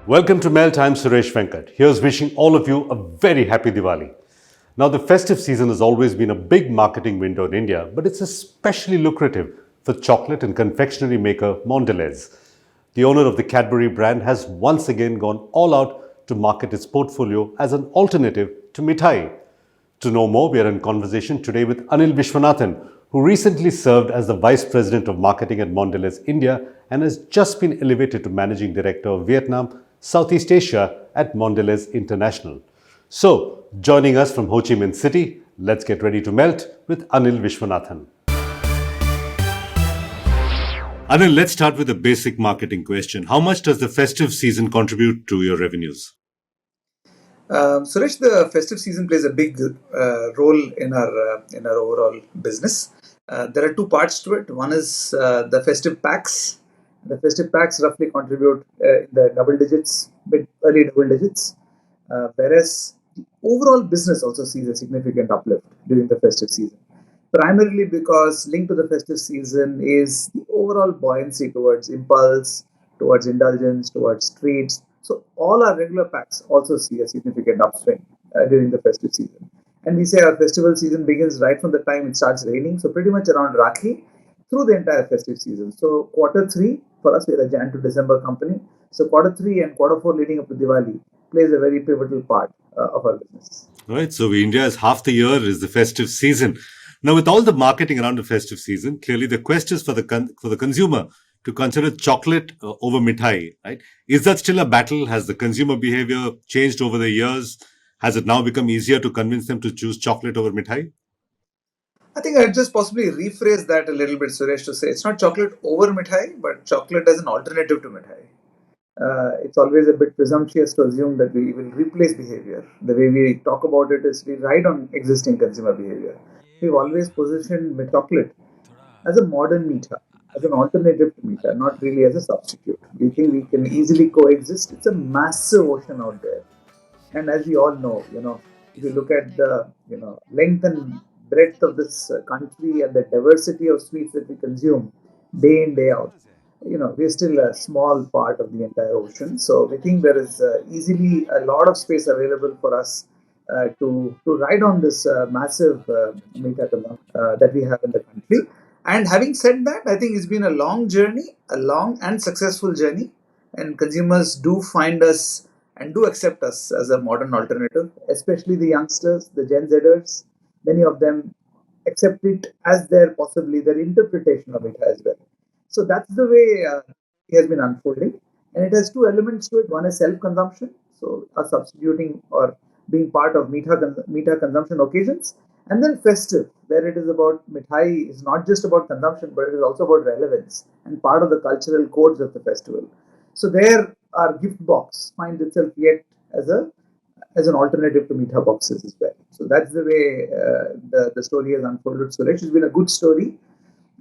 Welcome to Mail Time, Suresh Venkat. Here's wishing all of you a very happy Diwali. Now, the festive season has always been a big marketing window in India, but it's especially lucrative for chocolate and confectionery maker Mondelēz. The owner of the Cadbury brand has once again gone all out to market its portfolio as an alternative to Mithai. To know more, we are in conversation today with Anil Viswanathan, who recently served as the Vice President of Marketing at Mondelēz India and has just been elevated to Managing Director of Vietnam, Southeast Asia at Mondelēz International. So, joining us from Ho Chi Minh City, let's get ready to melt with Anil Viswanathan. Anil, let's start with a basic marketing question. How much does the festive season contribute to your revenues? Suresh, the festive season plays a big role in our overall business. There are two parts to it. One is the festive packs. The festive packs roughly contribute in the double digits, early double digits, whereas the overall business also sees a significant uplift during the festive season. Primarily because linked to the festive season is the overall buoyancy towards impulse, towards indulgence, towards treats. So all our regular packs also see a significant upswing during the festive season. And we say our festival season begins right from the time it starts raining, so pretty much around Rakhi through the entire festive season. So quarter three, for us, we're a Jan to December company. So quarter three and quarter four leading up to Diwali plays a very pivotal part of our business. Right, so India is half the year is the festive season. Now, with all the marketing around the festive season, clearly the quest is for the consumer to consider chocolate over mithai, right? Is that still a battle? Has the consumer behavior changed over the years? Has it now become easier to convince them to choose chocolate over mithai? I think I'd just possibly rephrase that a little bit, Suresh, to say it's not chocolate over mithai, but chocolate as an alternative to mithai. It's always a bit presumptuous to assume that we will replace behavior. The way we talk about it is we ride on existing consumer behavior. We've always positioned chocolate as a modern meter, as an alternative to meter, not really as a substitute. We think we can easily coexist. It's a massive ocean out there. And as we all know, if you look at the length and breadth of this country and the diversity of sweets that we consume day in day out, we're still a small part of the entire ocean. So we think there is easily a lot of space available for us to ride on this massive meta that we have in the country. And having said that, I think it's been a long journey, a long and successful journey, and consumers do find us and do accept us as a modern alternative, especially the youngsters, the Gen Zers. Many of them accept it as possibly their interpretation of it as well. So that's the way it has been unfolding. And it has two elements to it. One is self-consumption, so substituting or being part of meeta consumption occasions. And then festive, where it is about mithai is not just about consumption, but it is also about relevance and part of the cultural codes of the festival. So there, our gift box finds itself yet as an alternative to meeta boxes as well. So that's the way the story has unfolded. So it's been a good story,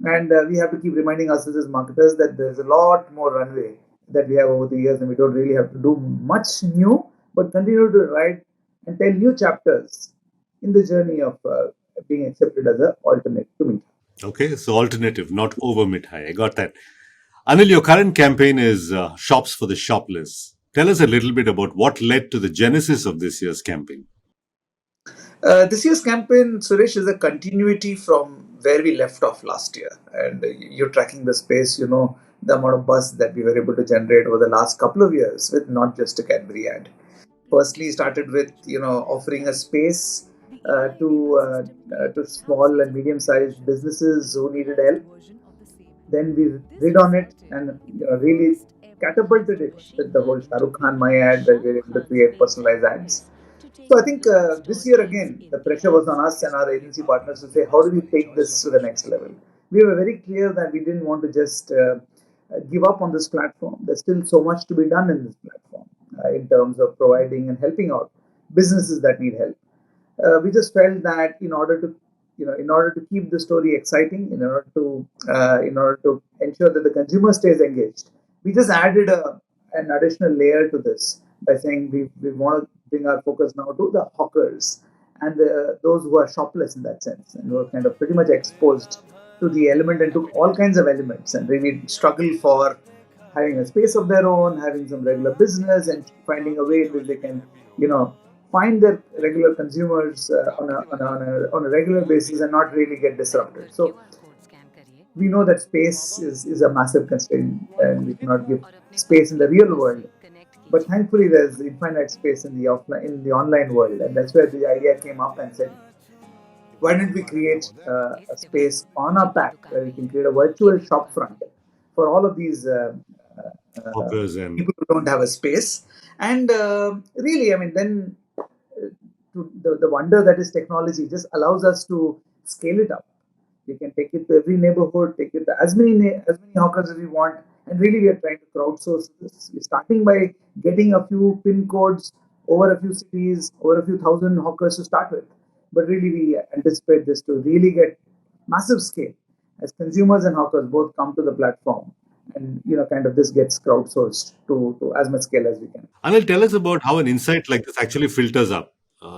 and we have to keep reminding ourselves as marketers that there's a lot more runway that we have over the years, and we don't really have to do much new, but continue to write and tell new chapters in the journey of being accepted as an alternate to meeta. Okay, so alternative, not over mithai. I got that. Anil, your current campaign is Shops for the Shopless. Tell us a little bit about what led to the genesis of this year's campaign. This year's campaign, Suresh, is a continuity from where we left off last year. And you're tracking the space, the amount of buzz that we were able to generate over the last couple of years with not just a Cadbury ad. Firstly, started with, offering a space to small and medium-sized businesses who needed help. Then we read on it and really catapulted it with the whole Shah Rukh Khan My Ad, where we were able to create personalized ads. So I think this year again, the pressure was on us and our agency partners to say, how do we take this to the next level? We were very clear that we didn't want to just give up on this platform. There's still so much to be done in this platform in terms of providing and helping out businesses that need help. We just felt that in order to keep the story exciting, in order to ensure that the consumer stays engaged, we just added an additional layer to this by saying we want to bring our focus now to the hawkers and those who are shopless in that sense and who are kind of pretty much exposed to the element and to all kinds of elements and really struggle for having a space of their own, having some regular business, and finding a way in which they can, you know, find their regular consumers on a regular basis and not really get disrupted. So we know that space is a massive constraint and we cannot give space in the real world. But thankfully, there's infinite space in the online world, and that's where the idea came up and said, why don't we create a space on our pack where we can create a virtual shop front for all of these Hawkers and people who don't have a space. And really, I mean, then the wonder that is technology just allows us to scale it up. We can take it to every neighborhood, take it to as many hawkers as we want, and really we are trying to crowdsource this. We're starting by getting a few pin codes over a few cities, over a few thousand hawkers to start with. But really, we anticipate this to really get massive scale as consumers and hawkers both come to the platform, and kind of this gets crowdsourced to as much scale as we can. Anil, tell us about how an insight like this actually filters up.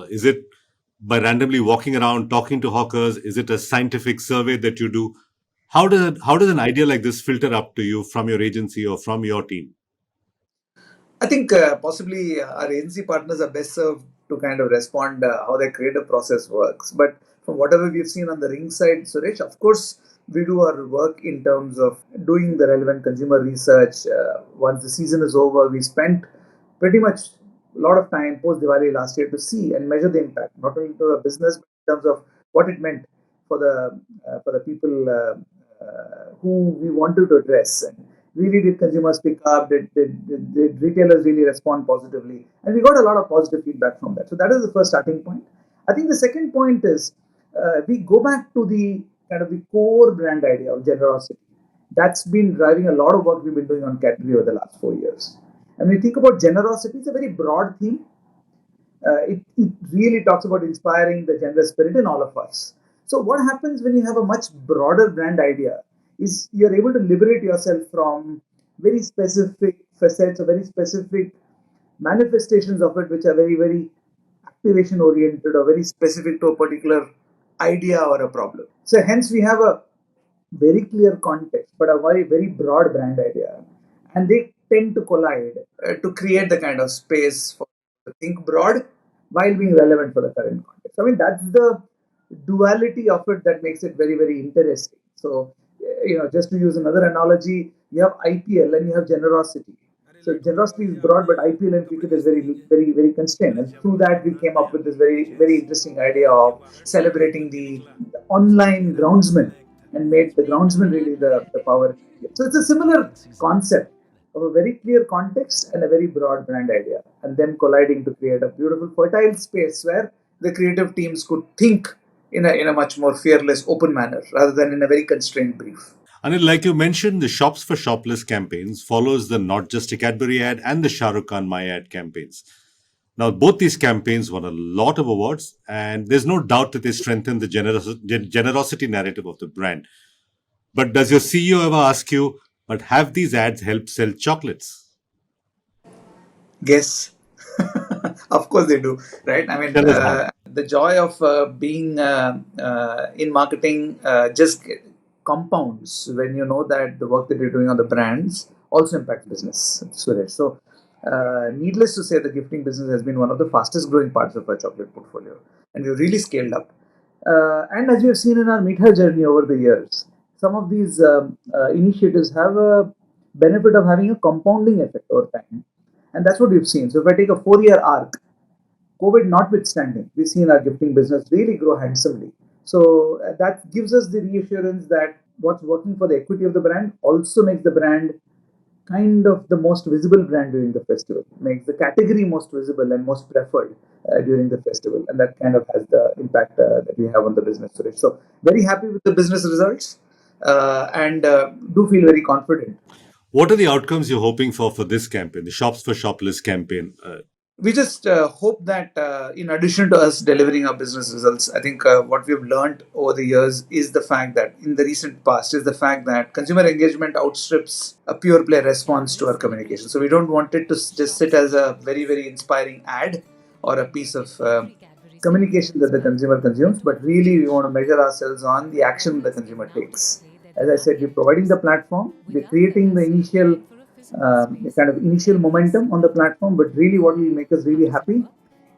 Is it by randomly walking around talking to hawkers? Is it a scientific survey that you do? How does an idea like this filter up to you from your agency or from your team? I think possibly our agency partners are best served to kind of respond how their creative process works. But from whatever we've seen on the ring side, Suresh, of course, we do our work in terms of doing the relevant consumer research. Once the season is over, we spent pretty much a lot of time post Diwali last year to see and measure the impact, not only to the business, but in terms of what it meant for the people who we wanted to address. And really, did consumers pick up? Did retailers really respond positively? And we got a lot of positive feedback from that. So that is the first starting point. I think the second point is we go back to the kind of the core brand idea of generosity. That's been driving a lot of work we've been doing on Cadbury over the last 4 years. And when you think about generosity, it's a very broad theme. It really talks about inspiring the generous spirit in all of us. So what happens when you have a much broader brand idea is you're able to liberate yourself from very specific facets or very specific manifestations of it, which are very, very activation oriented or very specific to a particular idea or a problem. So hence we have a very clear context, but a very, very broad brand idea. And they tend to collide to create the kind of space for to think broad while being relevant for the current context. I mean, that's the duality of it that makes it very, very interesting. So, just to use another analogy, you have IPL and you have generosity. So generosity is broad, but IPL and cricket is very, very, very constrained. And through that, we came up with this very, very interesting idea of celebrating the online groundsman and made the groundsman really the power. So it's a similar concept of a very clear context and a very broad brand idea, and them colliding to create a beautiful, fertile space where the creative teams could think in a much more fearless, open manner rather than in a very constrained brief. Anil, like you mentioned, the Shops for Shopless campaigns follows the Not Just a Cadbury ad and the Shah Rukh Khan My Ad campaigns. Now, both these campaigns won a lot of awards, and there's no doubt that they strengthen the generosity narrative of the brand. But does your CEO ever ask you, but have these ads helped sell chocolates? Guess. Of course they do, right? I mean, Tell us how. the joy of being in marketing just compounds when you know that the work that you're doing on the brands also impacts business, Suresh. So, needless to say, the gifting business has been one of the fastest growing parts of our chocolate portfolio, and we've really scaled up. And as you have seen in our Mithai journey over the years, some of these initiatives have a benefit of having a compounding effect over time. And that's what we've seen. So if I take a 4 year arc, COVID notwithstanding, we've seen our gifting business really grow handsomely. So that gives us the reassurance that what's working for the equity of the brand also makes the brand kind of the most visible brand during the festival, makes the category most visible and most preferred during the festival. And that kind of has the impact that we have on the business today. So very happy with the business results and do feel very confident. What are the outcomes you're hoping for this campaign, the Shops for Shopless campaign? We just hope that in addition to us delivering our business results, I think what we've learned over the years is the fact that in the recent past is the fact that consumer engagement outstrips a pure play response to our communication. So we don't want it to just sit as a very, very inspiring ad or a piece of communication that the consumer consumes, but really we want to measure ourselves on the action the consumer takes. As I said, we're providing the platform, we're creating the initial a kind of initial momentum on the platform. But really, what will make us really happy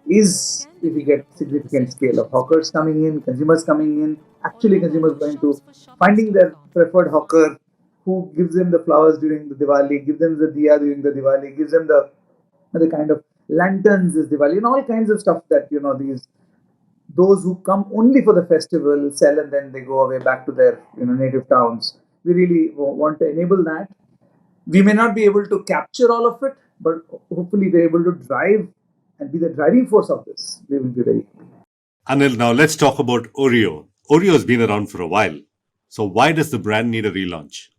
is if we get significant scale of hawkers coming in, consumers coming in, actually consumers going to finding their preferred hawker who gives them the flowers during the Diwali, gives them the diya during the Diwali, gives them the kind of lanterns this Diwali, and all kinds of stuff that these those who come only for the festival sell and then they go away back to their native towns. We really want to enable that. We may not be able to capture all of it, but hopefully we're able to drive and be the driving force of this. We will be very happy. Anil, now let's talk about Oreo. Oreo has been around for a while. So why does the brand need a relaunch?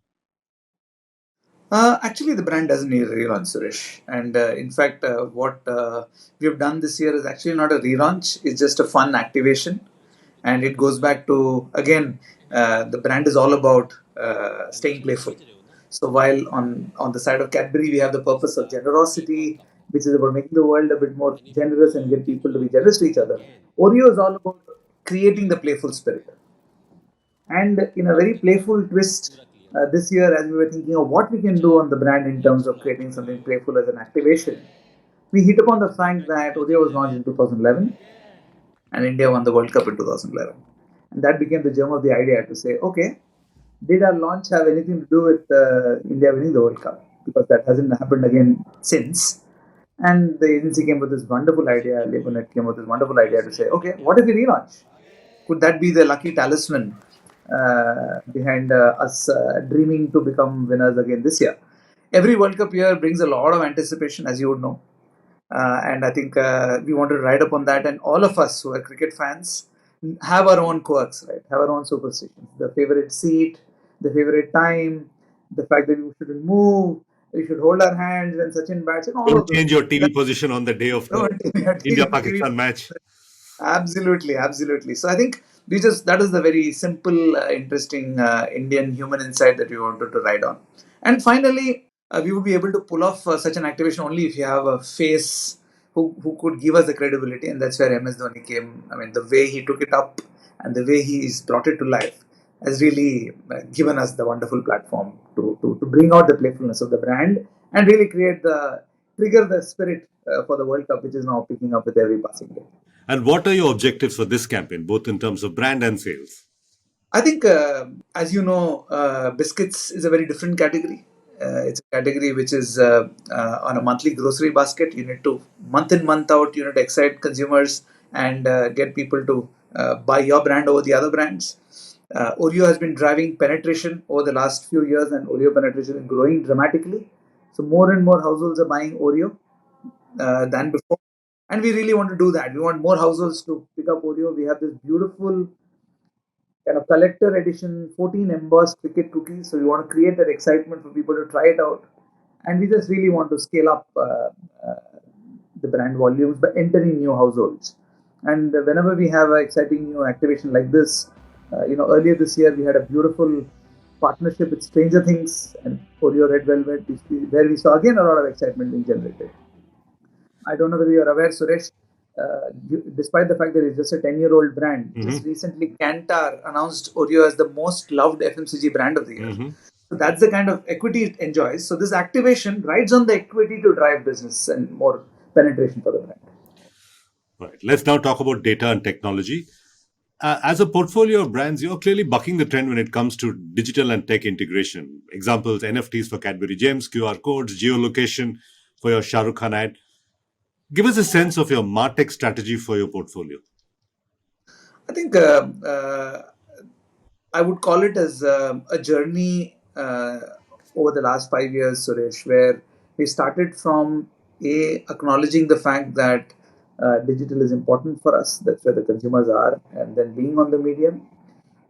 Actually, the brand doesn't need a relaunch, Suresh. And in fact, what we have done this year is actually not a relaunch. It's just a fun activation. And it goes back to, again, the brand is all about staying playful. So while on the side of Cadbury, we have the purpose of generosity, which is about making the world a bit more generous and get people to be generous to each other. Oreo is all about creating the playful spirit. And in a very playful twist, this year, as we were thinking of what we can do on the brand in terms of creating something playful as an activation, we hit upon the fact that Oreo was launched in 2011 and India won the World Cup in 2011. And that became the germ of the idea to say, okay, did our launch have anything to do with India winning the World Cup? Because that hasn't happened again since. And the agency came with this wonderful idea, Legonet came with this wonderful idea to say, okay, what if we relaunch? Could that be the lucky talisman behind us dreaming to become winners again this year? Every World Cup year brings a lot of anticipation, as you would know. And I think we want to ride upon that. And all of us who are cricket fans have our own quirks, right? Have our own superstitions. The favorite seat, the favorite time, the fact that we shouldn't move, we should hold our hands when Sachin bats, and all Don't of those change things. your TV position on the day of the India Pakistan match. Absolutely, absolutely. So I think that is the very simple, interesting Indian human insight that we wanted to ride on. And finally, we would be able to pull off such an activation only if you have a face who could give us the credibility, and that's where MS Dhoni came. I mean, the way he took it up and the way he's brought it to life has really given us the wonderful platform to bring out the playfulness of the brand and really trigger the spirit for the World Cup, which is now picking up with every passing day. And what are your objectives for this campaign, both in terms of brand and sales? I think, as you know, biscuits is a very different category. It's a category which is on a monthly grocery basket. You need to, month in, month out, you need to excite consumers and get people to buy your brand over the other brands. Oreo has been driving penetration over the last few years, and Oreo penetration is growing dramatically. So more and more households are buying Oreo than before. And we really want to do that. We want more households to pick up Oreo. We have this beautiful kind of collector edition 14 embossed cricket cookies. So we want to create that excitement for people to try it out. And we just really want to scale up the brand volumes by entering new households. And whenever we have an exciting new activation like this, earlier this year we had a beautiful partnership with Stranger Things and Oreo Red Velvet, where we saw again a lot of excitement being generated. I don't know whether you're aware, Suresh. Despite the fact that it's just a 10-year-old brand, just recently Kantar announced Oreo as the most loved FMCG brand of the year. So that's the kind of equity it enjoys. So this activation rides on the equity to drive business and more penetration for the brand. Right. Let's now talk about data and technology. As a portfolio of brands, you're clearly bucking the trend when it comes to digital and tech integration. Examples: NFTs for Cadbury Gems, QR codes, geolocation for your Shah Rukh Khan ad. Give us a sense of your MarTech strategy for your portfolio. I think I would call it as a journey over the last 5 years, Suresh, where we started from acknowledging the fact that digital is important for us. That's where the consumers are, and then being on the medium,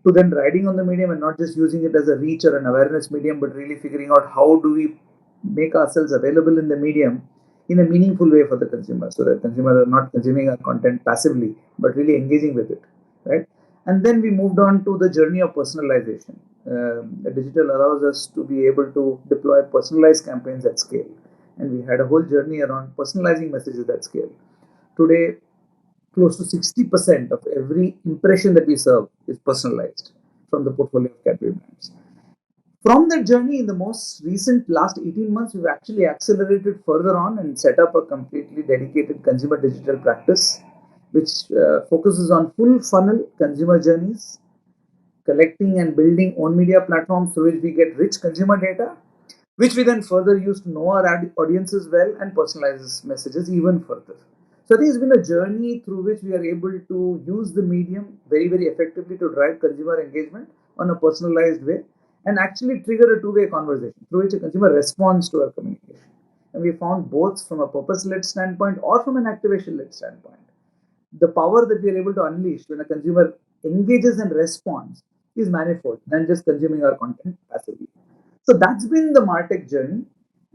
to then riding on the medium and not just using it as a reach or an awareness medium, but really figuring out how do we make ourselves available in the medium in a meaningful way for the consumer, so that consumers are not consuming our content passively, but really engaging with it, right? And then we moved on to the journey of personalization. Digital allows us to be able to deploy personalized campaigns at scale, and we had a whole journey around personalizing messages at scale. Today, close to 60% of every impression that we serve is personalized from the portfolio of Cadbury brands. From that journey, in the most recent last 18 months, we've actually accelerated further on and set up a completely dedicated consumer digital practice, which focuses on full funnel consumer journeys, collecting and building own media platforms through which we get rich consumer data, which we then further use to know our audiences well and personalize messages even further. So I think it's been a journey through which we are able to use the medium very, very effectively to drive consumer engagement on a personalized way and actually trigger a two-way conversation through which a consumer responds to our communication. And we found both from a purpose-led standpoint or from an activation-led standpoint, the power that we are able to unleash when a consumer engages and responds is manifold than just consuming our content passively. So that's been the MarTech journey.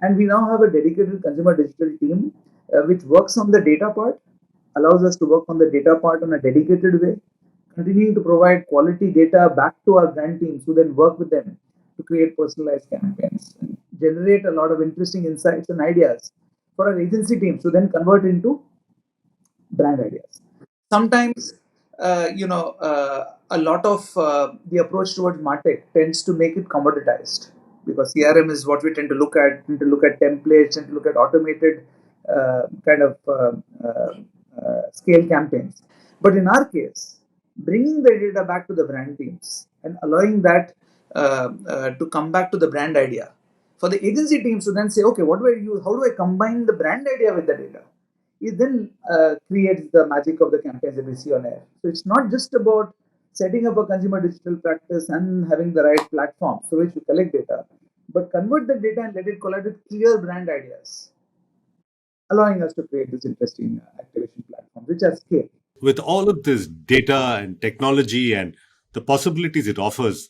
And we now have a dedicated consumer digital team which works on the data part, allows us to work on the data part in a dedicated way, continuing to provide quality data back to our brand teams who then work with them to create personalized campaigns and generate a lot of interesting insights and ideas for our agency teams to then convert into brand ideas. Sometimes, a lot of the approach towards MarTech tends to make it commoditized because CRM is what we tend to look at, tend to look at templates, tend to look at automated kind of scale campaigns. But in our case, bringing the data back to the brand teams and allowing that to come back to the brand idea for the agency teams to then say, okay, what do I use? How do I combine the brand idea with the data? It then creates the magic of the campaigns that we see on air. So it's not just about setting up a consumer digital practice and having the right platform through which we collect data, but convert the data and let it collide with clear brand ideas, allowing us to create this interesting activation platform, which are scale. With all of this data and technology and the possibilities it offers,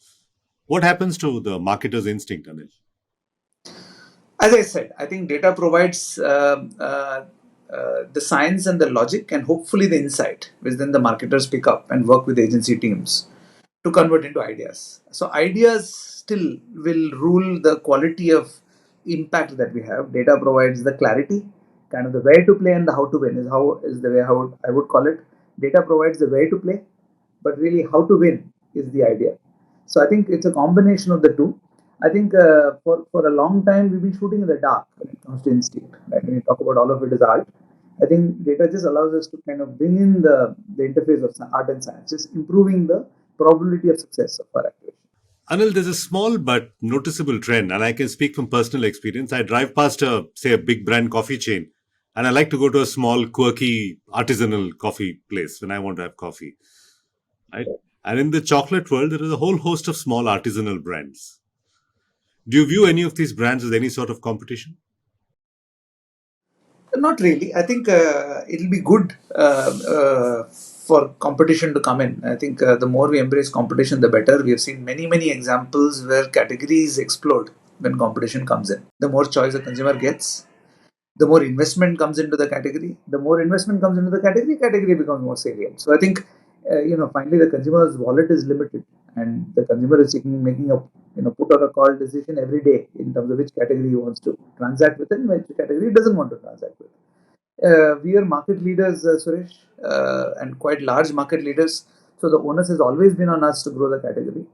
what happens to the marketer's instinct, Anil? As I said, I think data provides the science and the logic and hopefully the insight, which then the marketers pick up and work with agency teams to convert into ideas. So ideas still will rule the quality of impact that we have. Data provides the clarity, kind of the where to play and the how to win is the way how I would call it. Data provides the way to play, but really how to win is the idea. So I think it's a combination of the two. I think for a long time we've been shooting in the dark when it comes to instinct. Right? When you talk about all of it as art, I think data just allows us to kind of bring in the interface of art and science, just improving the probability of success of our activation. Anil, there's a small but noticeable trend, and I can speak from personal experience. I drive past a big brand coffee chain, and I like to go to a small, quirky, artisanal coffee place when I want to have coffee. Right? And in the chocolate world, there is a whole host of small artisanal brands. Do you view any of these brands as any sort of competition? Not really. I think it'll be good for competition to come in. I think the more we embrace competition, the better. We have seen many, many examples where categories explode when competition comes in. The more choice the consumer gets, the more investment comes into the category. The more investment comes into the category becomes more salient. So I think finally the consumer's wallet is limited, and the consumer is making a put or a call decision every day in terms of which category he wants to transact with and which category he doesn't want to transact with. We are market leaders, Suresh, and quite large market leaders. So the onus has always been on us to grow the category.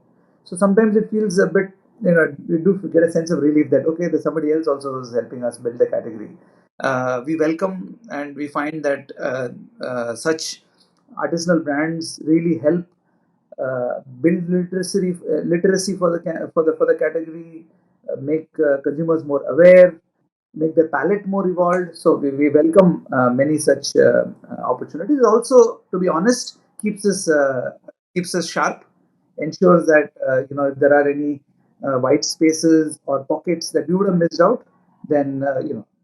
So sometimes it feels a bit, we do get a sense of relief that, okay, there's somebody else also is helping us build the category. We welcome and we find that such artisanal brands really help build literacy for the category, make consumers more aware, make the palette more evolved. So we welcome many such opportunities. Also, to be honest, keeps us sharp, ensures that if there are any white spaces or pockets that we would have missed out, then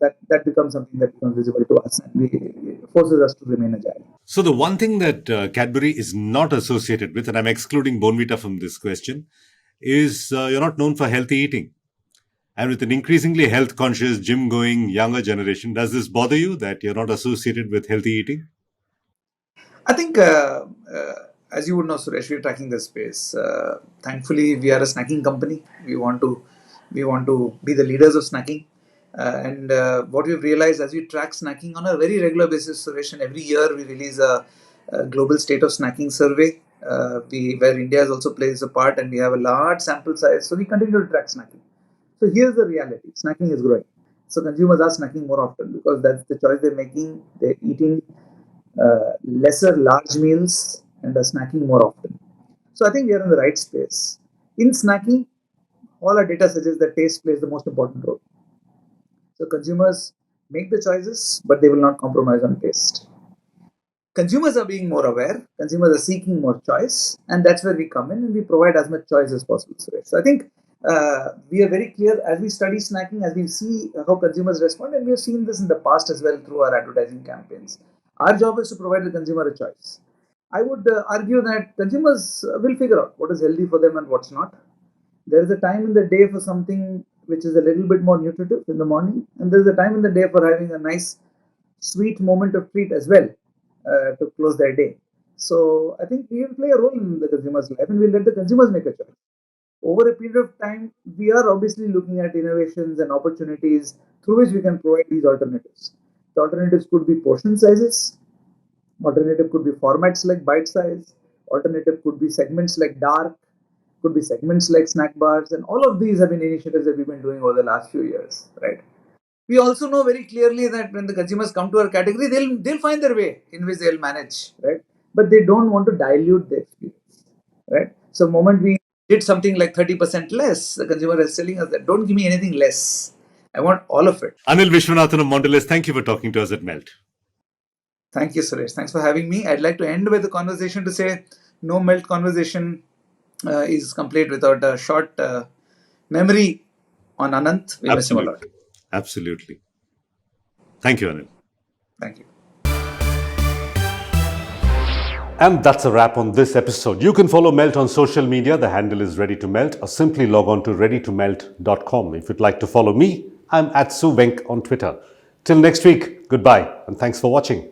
that becomes something that becomes visible to us and it forces us to remain agile. So the one thing that Cadbury is not associated with, and I'm excluding Bonvita from this question, is you're not known for healthy eating. And with an increasingly health conscious, gym going younger generation, does this bother you that you're not associated with healthy eating? I think, as you would know, Suresh, we're tracking the space. Thankfully, we are a snacking company. We want to be the leaders of snacking. And what we've realized as we track snacking on a very regular basis, Suresh, and every year we release a global state of snacking survey. Where India also plays a part, and we have a large sample size, so we continue to track snacking. So here's the reality: snacking is growing. So consumers are snacking more often because that's the choice they're making. They're eating lesser large meals and are snacking more often. So I think we are in the right space. In snacking, all our data suggests that taste plays the most important role. So consumers make the choices, but they will not compromise on taste. Consumers are being more aware, consumers are seeking more choice, and that's where we come in and we provide as much choice as possible. So I think we are very clear as we study snacking, as we see how consumers respond, and we have seen this in the past as well through our advertising campaigns. Our job is to provide the consumer a choice. I would argue that consumers will figure out what is healthy for them and what's not. There is a time in the day for something which is a little bit more nutritive in the morning, and there is a time in the day for having a nice, sweet moment of treat as well to close their day. So I think we will play a role in the consumer's life, and we'll let the consumers make a choice. Over a period of time, we are obviously looking at innovations and opportunities through which we can provide these alternatives. The alternatives could be portion sizes, alternative could be formats like bite size, alternative could be segments like dark, could be segments like snack bars, and all of these have been initiatives that we've been doing over the last few years, right? We also know very clearly that when the consumers come to our category, they'll find their way in which they'll manage, right? But they don't want to dilute the experience, right? So, the moment we did something like 30% less, the consumer is telling us that don't give me anything less. I want all of it. Anil Viswanathan of Mondelēz, thank you for talking to us at Melt. Thank you, Suresh. Thanks for having me. I'd like to end with the conversation to say no melt conversation is complete without a short memory on Anant. We miss him a lot. Absolutely. Thank you, Anil. Thank you. And that's a wrap on this episode. You can follow Melt on social media. The handle is Ready to Melt, or simply log on to readytomelt.com. If you'd like to follow me, I'm at Suvenk on Twitter. Till next week, goodbye and thanks for watching.